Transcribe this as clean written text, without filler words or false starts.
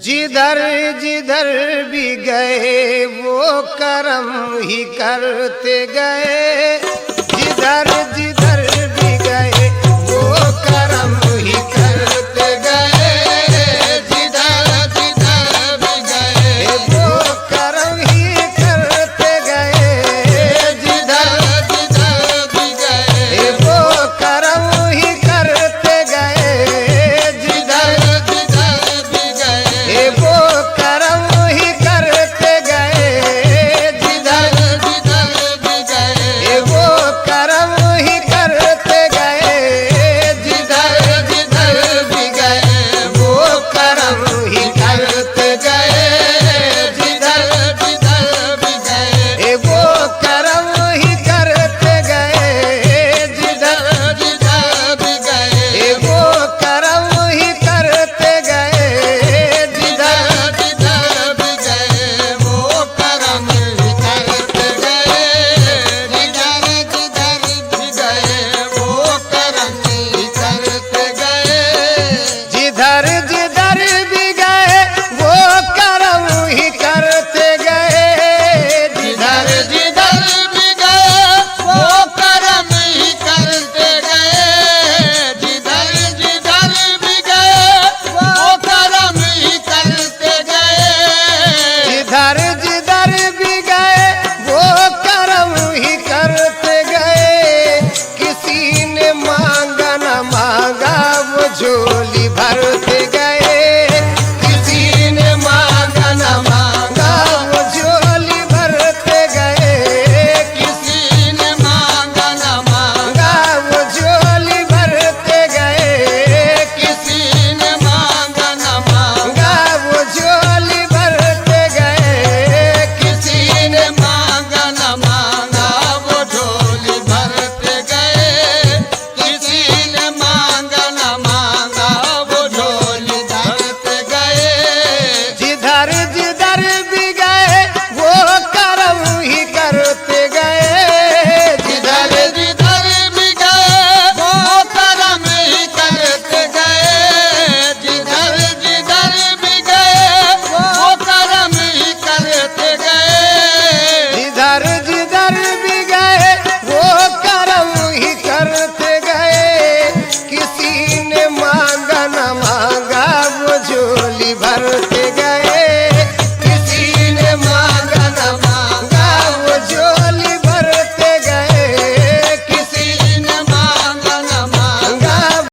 जिधर जिधर भी गए वो करम ही करते गए। जिधर जिधर भी गए वो करम ही करते गए। जिधर जिधर भी गए वो करम ही करते गए। जिधर जिधर भी गए वो करम ही करते गए। जिधर जिधर भी गए वो करम ही करते गए। जिधर जिधर भी गए वो करम ही करते गए। जिधर जिधर भी गए वो करम ही करते गए। जिधर जिधर भी गए वो करम ही करते गए। जिधर जिधर भी गए वो करम ही करते गए। जिधर जिधर भी गए वो करम ही करते गए। जिधर जिधर भी गए वो करम ही करते गए। जिधर जिधर भी गए वो करम ही करते गए। जिधर जिधर भी गए वो करम ही करते गए। जिधर जिधर भी गए वो करम ही करते गए। जिधर जिधर भी गए वो करम ही करते गए। किसी ने मांगा न मांगा वो झोली भरते गए। किसी ने मांगा न मांगा वो झोली भरते गए। किसी ने मांगा न मांगा वो झोली भरते गए। किसी ने मांगा न मांगा वो झोली भरते गए। किसी ने मांगा न मांगा वो झोली भरते गए। किसी ने मांगा न मांगा वो झोली भरते गए। जिधर जिधर भी गए वो करम ही करते गए। जिधर जिधर भी गए वो करम ही करते गए। जिधर जिधर भी गए वो करम ही करते गए। जिधर जिधर भी गए वो करम ही करते गए। किसी ने मांगा न मांगा वो झोली भरते